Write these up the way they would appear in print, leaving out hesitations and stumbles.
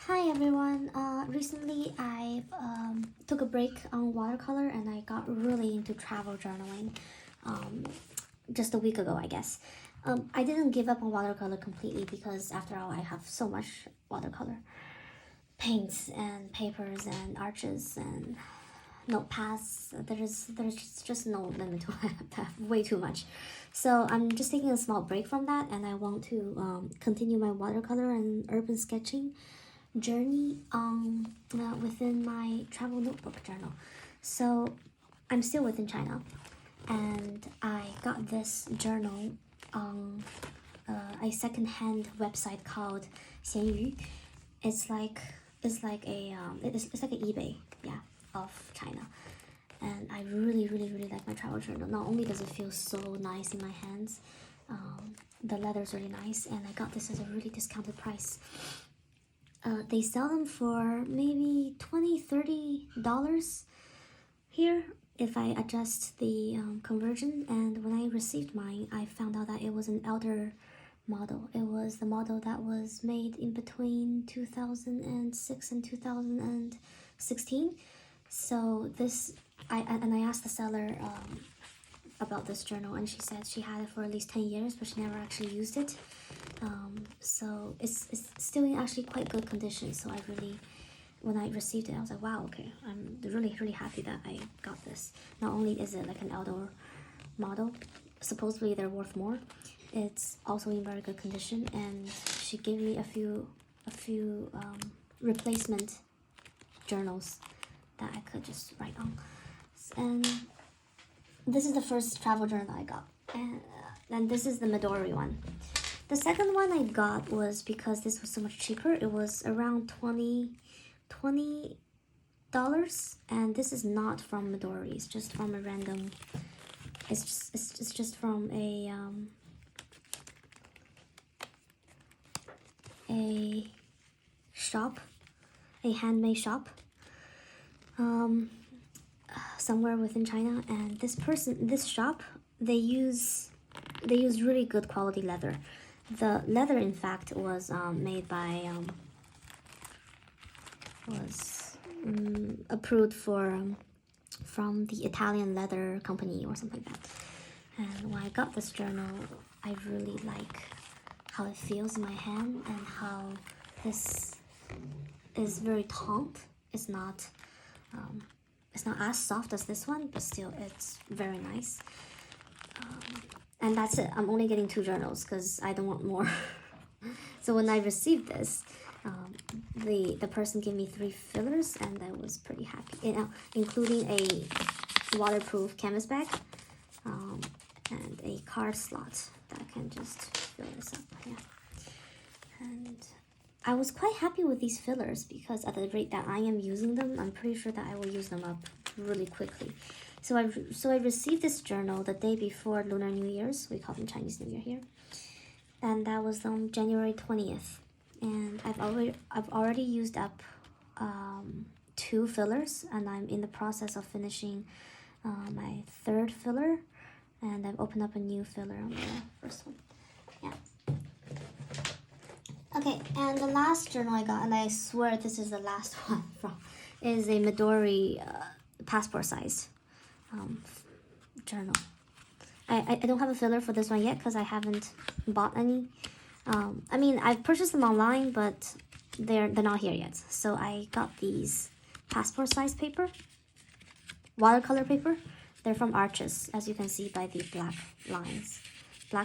Hi everyone. Recently I took a break on watercolor and I got really into travel journaling just a week ago, I guess. I didn't give up on watercolor completely because after all I have so much watercolor paints and papers and arches and notepads. There's just no limit to it. I have way too much. So I'm just taking a small break from that and I want to continue my watercolor and urban sketching journey within my travel notebook journal. So I'm still within China and I got this journal on a secondhand website called 闲鱼. It's like it's like an eBay, yeah, of China. And I really like my travel journal. Not only does it feel so nice in my hands, the leather's really nice, and I got this at a really discounted price. They sell them for maybe $20-$30 here if I adjust the conversion. And when I received mine, I found out that it was an elder model. It was the model that was made in between 2006 and 2016. So I asked the seller about this journal, and she said she had it for at least 10 years, but she never actually used it. So it's still in actually quite good condition. So when I received it, I was like, wow, okay, I'm really happy that I got this. Not only is it like an outdoor model, supposedly they're worth more, it's also in very good condition, and she gave me a few replacement journals that I could just write on. And this is the first travel journal I got, and this is the MIDORI one. The second one I got was because this was so much cheaper. It was around $20, and this is not from MIDORI. It's just from a random. It's just from a shop, a handmade shop, somewhere within China. And this shop, they use really good quality leather. The leather, in fact, was made by approved from the Italian leather company or something like that. And when I got this journal, I really like how it feels in my hand and how this is very taut. It's not as soft as this one, but still it's very nice. And that's it. I'm only getting 2 journals because I don't want more. So when I received this, the person gave me 3 fillers, and I was pretty happy. Including a waterproof canvas bag, and a card slot that I can just fill this up. Yeah. And I was quite happy with these fillers because at the rate that I am using them, I'm pretty sure that I will use them up really quickly. So I received this journal the day before Lunar New Year's. We call them Chinese New Year here, and that was on January 20th. And I've already used up 2 fillers, and I'm in the process of finishing my 3rd filler, and I've opened up a new filler on the first one. Yeah. Okay, and the last journal I got, and I swear this is the last one is a MIDORI passport size journal. I don't have a filler for this one yet because I haven't bought any. I mean, I've purchased them online, but they're not here yet. So I got these passport size paper, watercolor paper. They're from Arches, as you can see by the black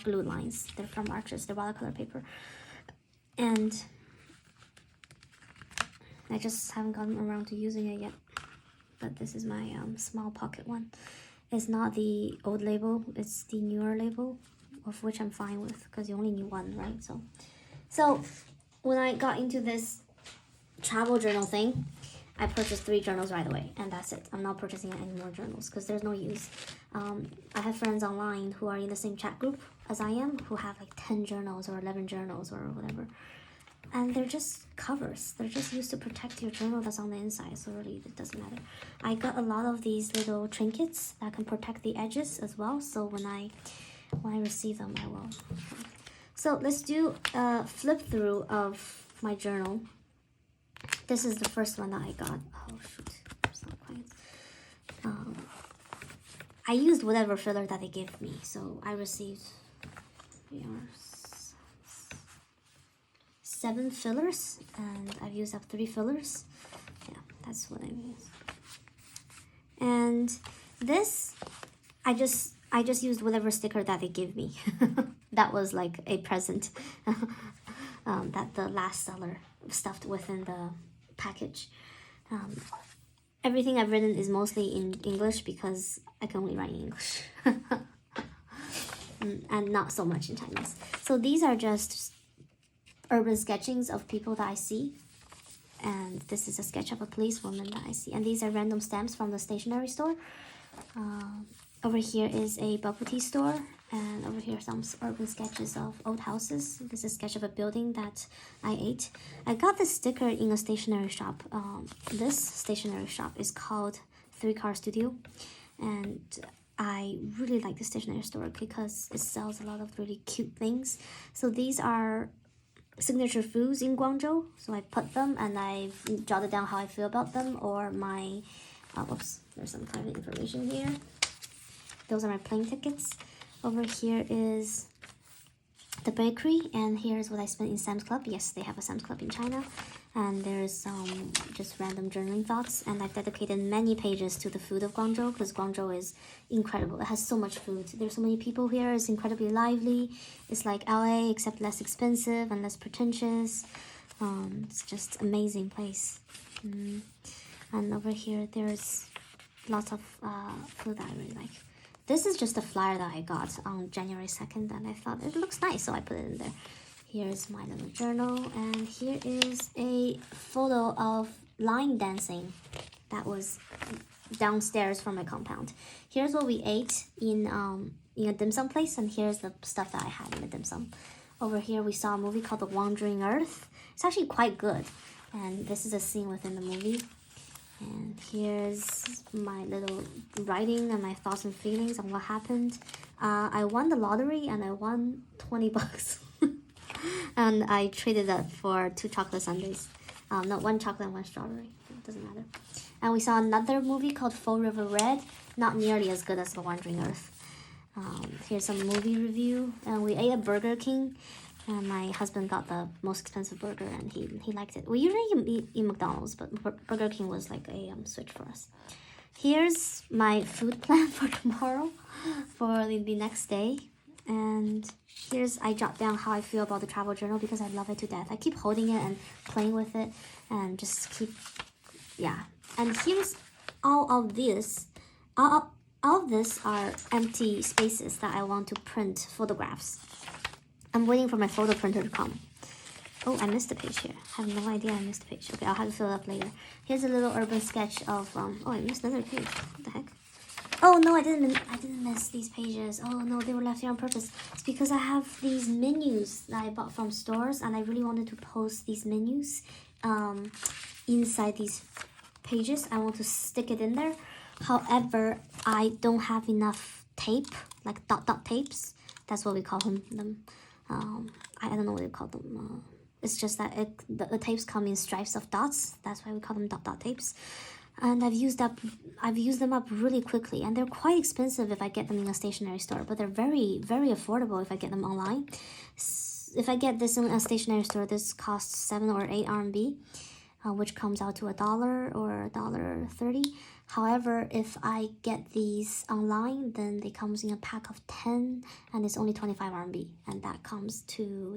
blue lines. They're from Arches. They're watercolor paper, and I just haven't gotten around to using it yet. But this is my small pocket one. It's not the old label, it's the newer label, of which I'm fine with because you only need one, right? So when I got into this travel journal thing, I purchased 3 journals right away, and that's it. I'm not purchasing any more journals because there's no use. I have friends online who are in the same chat group as I am who have like 10 journals or 11 journals or whatever. And they're just covers. They're just used to protect your journal that's on the inside, so really it doesn't matter. I got a lot of these little trinkets that can protect the edges as well, so when I receive them, I will. So let's do a flip through of my journal. This is the first one that I got. Oh shoot, it's not quiet. I used whatever filler that they gave me, so I received 7 fillers, and I've used up 3 fillers. Yeah, that's what I used. And this, I just used whatever sticker that they give me. That was like a present that the last seller stuffed within the package. Everything I've written is mostly in English because I can only write in English. And not so much in Chinese. So these are just urban sketchings of people that I see. And this is a sketch of a policewoman that I see. And these are random stamps from the stationery store. Over here is a bubble tea store. And over here some urban sketches of old houses. This is a sketch of a building that I ate. I got this sticker in a stationery shop. This stationery shop is called 3 Car Studio. And I really like the stationery store because it sells a lot of really cute things. So these are signature foods in Guangzhou. So I put them and I jotted down how I feel about them, or my, whoops, there's some private information here. Those are my plane tickets. Over here is the bakery, and here's what I spent in Sam's Club. Yes, they have a Sam's Club in China. And there's just random journaling thoughts, and I've dedicated many pages to the food of Guangzhou because Guangzhou is incredible. It has so much food. There's so many people here. It's incredibly lively. It's like LA except less expensive and less pretentious. It's just amazing place. And over here there's lots of food that I really like. This is just a flyer that I got on January 2nd, and I thought it looks nice, so I put it in there. Here's my little journal, and here is a photo of line dancing that was downstairs from my compound. Here's what we ate in a dim sum place, and here's the stuff that I had in the dim sum. Over here we saw a movie called The Wandering Earth. It's actually quite good, and this is a scene within the movie. And here's my little writing and my thoughts and feelings on what happened. I won the lottery and I won 20 bucks. And I traded that for 2 chocolate sundaes. No, 1 chocolate and 1 strawberry. It doesn't matter. And we saw another movie called Fall River Red. Not nearly as good as The Wandering Earth. Here's some movie review. And we ate at Burger King. And my husband got the most expensive burger, and he liked it. We usually eat McDonald's, but Burger King was like a switch for us. Here's my food plan for tomorrow, for the next day. And here's, I jot down how I feel about the travel journal because I love it to death. I keep holding it and playing with it and just keep, yeah. And here's all of this. All of this are empty spaces that I want to print photographs. I'm waiting for my photo printer to come. Oh, I missed a page here. I have no idea I missed a page. Okay, I'll have to fill it up later. Here's a little urban sketch of, oh, I missed another page. What the heck? Oh, no, I didn't miss these pages. Oh, no, they were left here on purpose. It's because I have these menus that I bought from stores, and I really wanted to post these menus inside these pages. I want to stick it in there. However, I don't have enough tape, like dot tapes. That's what we call them. I don't know what you call them. It's just that the tapes come in stripes of dots. That's why we call them dot tapes. And I've used them up really quickly, and they're quite expensive if I get them in a stationery store, but they're very, very affordable if I get them online. If I get this in a stationery store, this costs 7 or 8 RMB, which comes out to $1 or $1.30. However, if I get these online, then they comes in a pack of 10, and it's only 25 RMB, and that comes to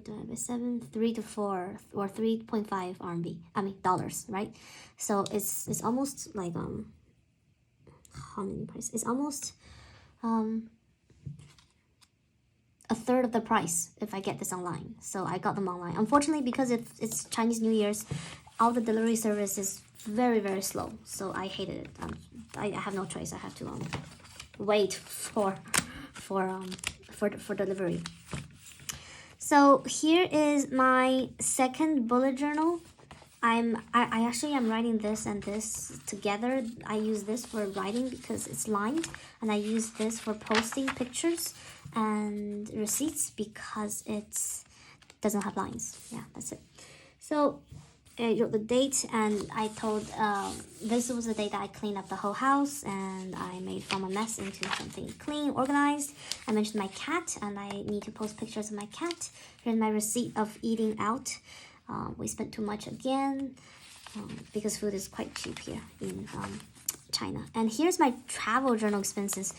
3 to 4 or 3.5 RMB. I mean dollars, right? So it's almost like how many price? It's almost a third of the price if I get this online. So I got them online. Unfortunately, because it's Chinese New Year's, all the delivery service is very, very slow. So I hated it. I have no choice. I have to wait for delivery. So here is my second bullet journal. I actually am writing this and this together. I use this for writing because it's lined, and I use this for posting pictures and receipts because it doesn't have lines. Yeah, that's it. So I wrote the date, and I told this was the day that I cleaned up the whole house and I made from a mess into something clean, organized. I mentioned my cat, and I need to post pictures of my cat. Here's my receipt of eating out. We spent too much again because food is quite cheap here in China. And here's my travel journal expenses.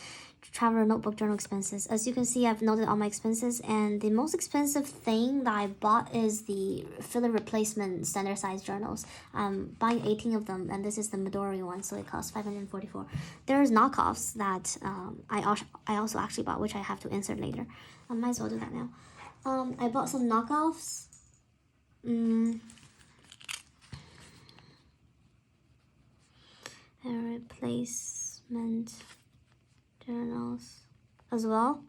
Traveler notebook journal expenses. As you can see, I've noted all my expenses, and the most expensive thing that I bought is the filler replacement standard size journals. I'm buying 18 of them, and this is the MIDORI one, so it costs 544. There's knockoffs that I also actually bought, which I have to insert later. I might as well do that now. I bought some knockoffs. A replacement journals as well,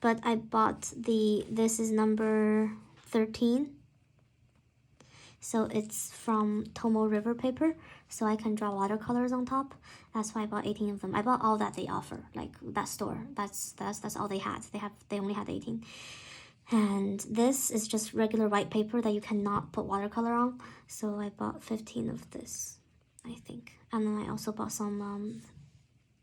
but I bought this is number 13, so it's from Tomo River paper, so I can draw watercolors on top. That's why I bought 18 of them. I bought all that they offer, like that store. That's all they had. They only had 18. And this is just regular white paper that you cannot put watercolor on, so I bought 15 of this, I think. And then I also bought some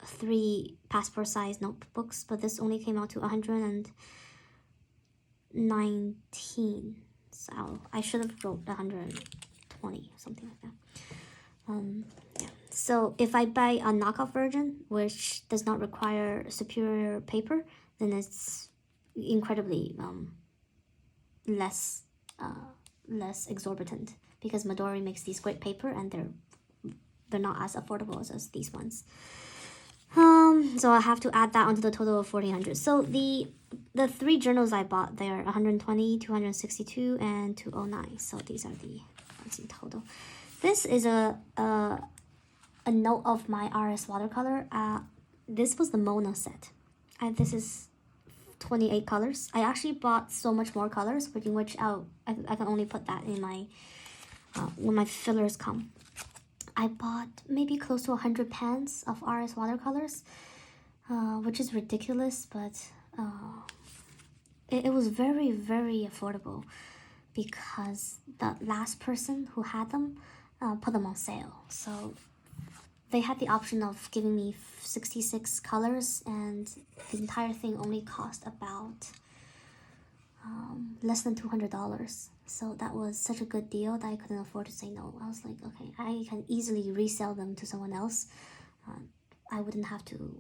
3 passport size notebooks, but this only came out to 119, so I should have wrote 120, something like that. Yeah. So if I buy a knockoff version, which does not require superior paper, then it's incredibly less exorbitant, because Midori makes these great paper, and they're not as affordable as these ones. So I have to add that onto the total of 1,400. So the 3 journals I bought, they're 120, 262, and 209. So these are the ones in total. This is a note of my RS watercolor. This was the Mona set. This is 28 colors. I actually bought so much more colors, in which I can only put that in my when my fillers come. I bought maybe close to 100 pans of RS watercolors, which is ridiculous, but it was very, very affordable, because the last person who had them put them on sale. So they had the option of giving me 66 colors, and the entire thing only cost about less than $200. So that was such a good deal that I couldn't afford to say no. I was like, okay, I can easily resell them to someone else. I wouldn't have to.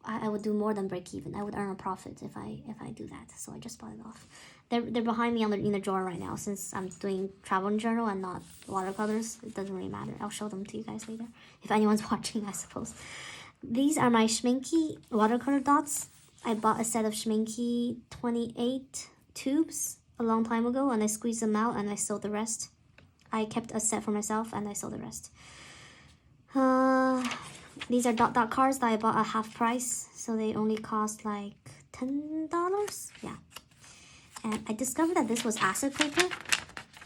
I would do more than break even. I would earn a profit if I do that. So I just bought it off. They're behind me in the drawer right now, since I'm doing travel journal and not watercolors. It doesn't really matter. I'll show them to you guys later, if anyone's watching, I suppose. These are my Schminky watercolor dots. I bought a set of Schminky 28 tubes a long time ago, and I squeezed them out and I sold the rest. I kept a set for myself and I sold the rest. These are dot cards that I bought at half price, so they only cost like $10. Yeah. And I discovered that this was acid paper,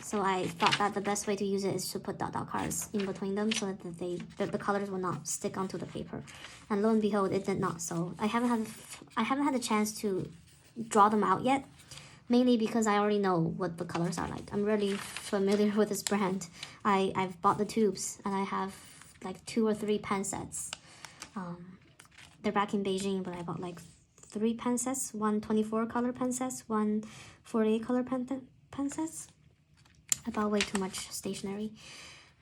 so I thought that the best way to use it is to put dot cards in between them, so that the colors will not stick onto the paper. And lo and behold, it did not. So I haven't had a chance to draw them out yet, mainly because I already know what the colors are like. I'm really familiar with this brand. I've bought the tubes, and I have like 2 or 3 pen sets. They're back in Beijing, but I bought like 3 pen sets, 1 24 color pen sets, 1 48 color pen sets. I bought way too much stationery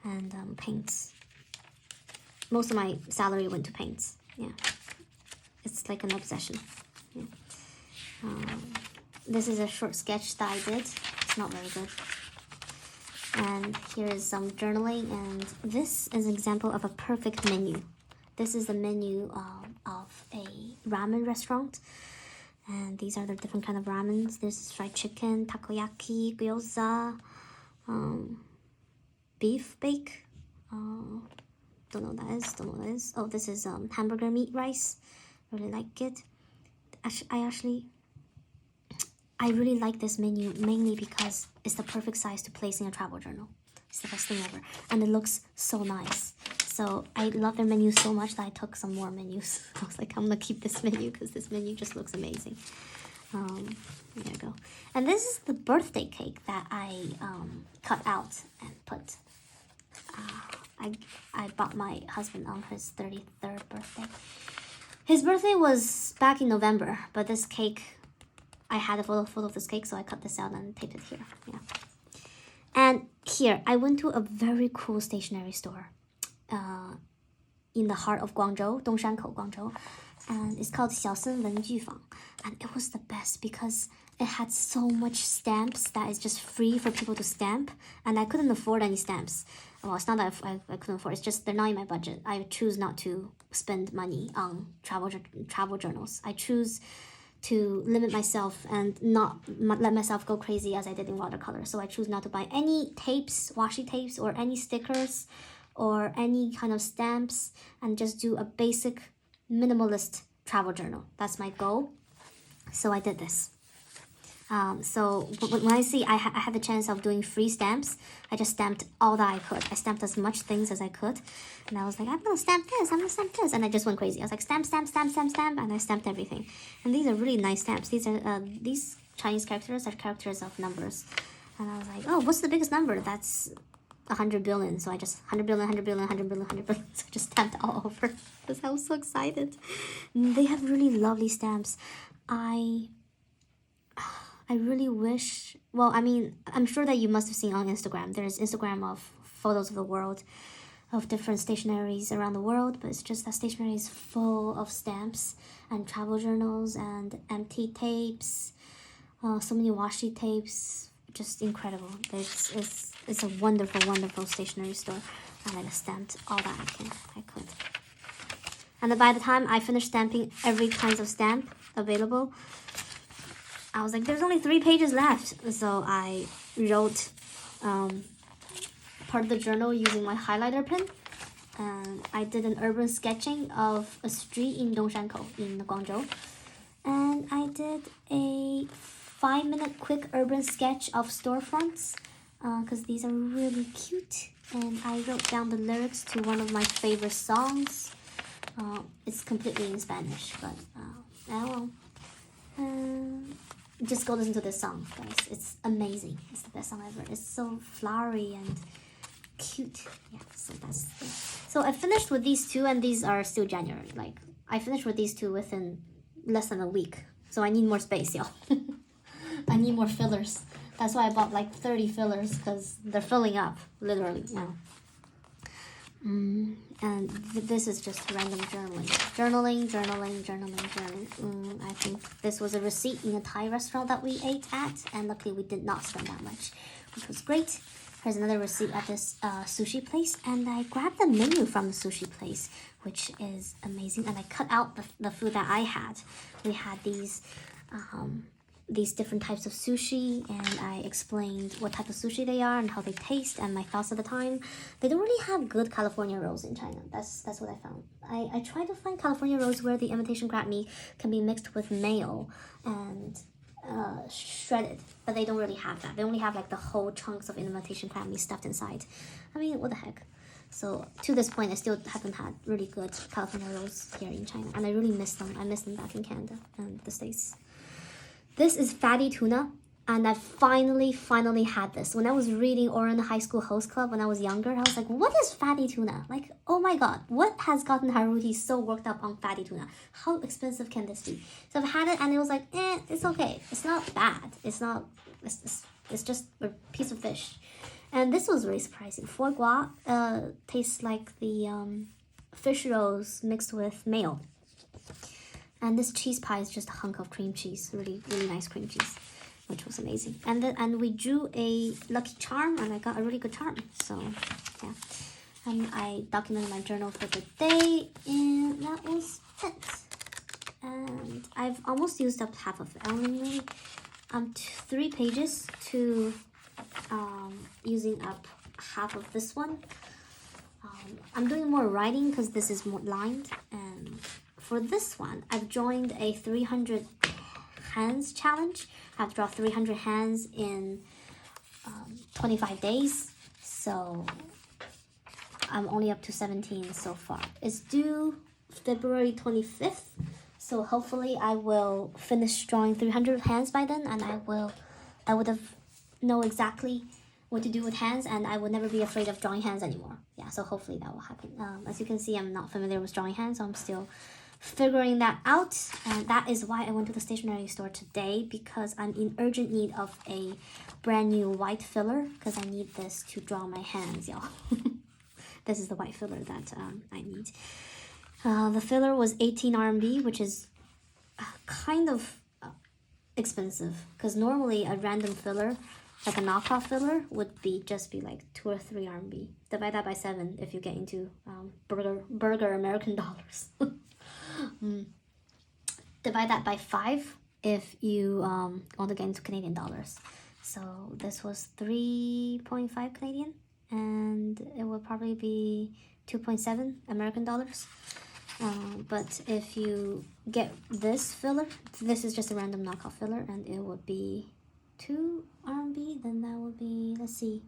and paints. Most of my salary went to paints. Yeah, it's like an obsession. Yeah. This is a short sketch that I did. It's not very good. And here is some journaling, and this is an example of a perfect menu. This is the menu of a ramen restaurant, and these are the different kind of ramens. This is fried chicken, takoyaki, gyoza, beef bake. Don't know what that is. Oh, this is hamburger meat rice. Really like it. I really like this menu, mainly because it's the perfect size to place in a travel journal. It's the best thing ever, and it looks so nice. So I love their menu so much that I took some more menus. I was like, I'm gonna keep this menu because this menu just looks amazing. There you go. And this is the birthday cake that I cut out and put. I bought my husband on his 33rd birthday. His birthday was back in November, but this cake, I had a photo of this cake, so I cut this out and taped it here. Yeah. And here, I went to a very cool stationery store in the heart of Guangzhou, Dongshankou, Guangzhou. And it's called 小森文具坊. And it was the best because it had so much stamps that is just free for people to stamp. And I couldn't afford any stamps. Well, it's not that I couldn't afford, it's just they're not in my budget. I choose not to spend money on travel journals. I choose to limit myself and not let myself go crazy as I did in watercolor. So I choose not to buy any tapes, washi tapes, or any stickers, or any kind of stamps, and just do a basic minimalist travel journal. That's my goal. So I did this. So when I see I had the chance of doing free stamps, I just stamped all that I could. I stamped as much things as I could. And I was like, I'm gonna stamp this, I'm gonna stamp this. And I just went crazy. I was like, stamp, stamp, stamp, stamp, stamp. And I stamped everything. And these are really nice stamps. These are these Chinese characters are characters of numbers. And I was like, oh, what's the biggest number? That's 100 billion. So I just 100 billion, 100 billion, 100 billion, 100 billion. So I just stamped all over because I was so excited. They have really lovely stamps. I really wish, well, I mean, I'm sure that you must have seen on Instagram. There's Instagram of photos of the world, of different stationaries around the world, but it's just that stationery is full of stamps and travel journals and empty tapes, so many washi tapes, just incredible. It's a wonderful, wonderful stationery store, and I just stamped all that I could. And then by the time I finished stamping every kind of stamp available, I was like, there's only 3 pages left. So I wrote part of the journal using my highlighter pen. And I did an urban sketching of a street in Dongshankou, in Guangzhou. And I did a 5-minute quick urban sketch of storefronts, because these are really cute. And I wrote down the lyrics to one of my favorite songs. It's completely in Spanish, but oh well. Just go listen to this song, guys. It's amazing. It's the best song ever. It's so flowery and cute. Yeah, so that's it. So I finished with these two, and these are still January. Like, I finished with these two within less than a week. So I need more space, y'all. I need more fillers. That's why I bought like 30 fillers, because they're filling up, literally, now. And this is just random journaling. I think this was a receipt in a Thai restaurant that we ate at, and luckily we did not spend that much, which was great. Here's another receipt at this sushi place, and I grabbed the menu from the sushi place, which is amazing. And I cut out the food that I had. We had these different types of sushi, and I explained what type of sushi they are and how they taste and my thoughts at the time. They don't really have good California rolls in China. That's what I found. I tried to find California rolls where the imitation crab meat can be mixed with mayo and shredded, but they don't really have that. They only have like the whole chunks of imitation crab meat stuffed inside. I mean, what the heck. So to this point, I still haven't had really good California rolls here in China, and I really miss them. I miss them back in Canada and the States. This is fatty tuna, and I finally had this. When I was reading Oran High School Host Club when I was younger, I was like, what is fatty tuna? Like, oh my god, what has gotten Haruhi so worked up on fatty tuna? How expensive can this be? So I've had it, and it was like, it's okay. It's not bad. It's just a piece of fish. And this was really surprising. Foie gras tastes like the fish rolls mixed with mayo. And this cheese pie is just a hunk of cream cheese, really, really nice cream cheese, which was amazing. And we drew a lucky charm, and I got a really good charm. So, yeah. And I documented my journal for the day, and that was it. And I've almost used up half of it. I only 3 pages to using up half of this one. I'm doing more writing because this is more lined, and for this one, I've joined a 300 hands challenge. I have to draw 300 hands in 25 days. So I'm only up to 17 so far. It's due February 25th. So hopefully I will finish drawing 300 hands by then, and I would have know exactly what to do with hands, and I would never be afraid of drawing hands anymore. Yeah, so hopefully that will happen. As you can see, I'm not familiar with drawing hands, so I'm still figuring that out, and that is why I went to the stationery store today, because I'm in urgent need of a brand new white filler, because I need this to draw my hands, y'all. This is the white filler that I need. The filler was 18 RMB, which is kind of expensive, because normally a random filler, like a knockoff filler, would just be like 2 or 3 RMB. Divide that by 7 if you get into burger American dollars. Divide that by 5 if you want to get into Canadian dollars. So this was 3.5 Canadian, and it would probably be 2.7 American dollars. But if you get this filler, this is just a random knockoff filler, and it would be 2 RMB, then that would be, let's see,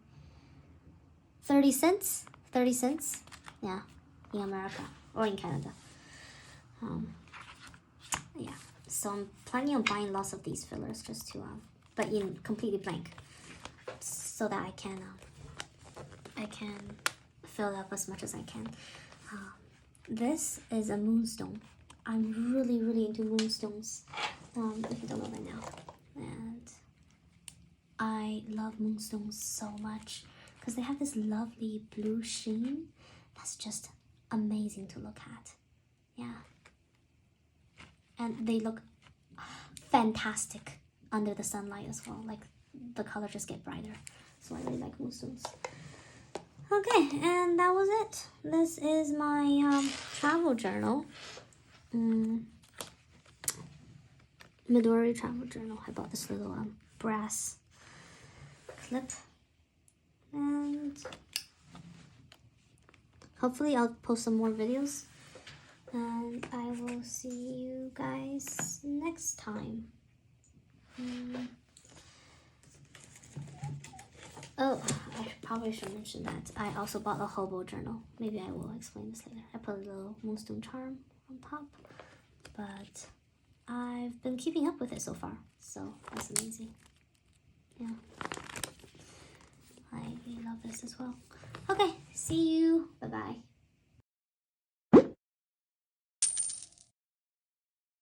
30 cents? 30 cents? Yeah, in America or in Canada. Yeah, so I'm planning on buying lots of these fillers just to, but in completely blank, so that I can fill up as much as I can. This is a moonstone. I'm really into moonstones, if you don't know by now. And I love moonstones so much because they have this lovely blue sheen that's just amazing to look at. Yeah. And they look fantastic under the sunlight as well. Like, the color just get brighter. So I really like moonstones. Okay, and that was it. This is my travel journal. Midori travel journal. I bought this little brass clip. And hopefully I'll post some more videos. And I will see you guys next time. Oh, I probably should mention that I also bought a hobo journal. Maybe I will explain this later. I put a little moonstone charm on top, but I've been keeping up with it so far, so that's amazing. Yeah, I love this as well. Okay, see you. Bye-bye.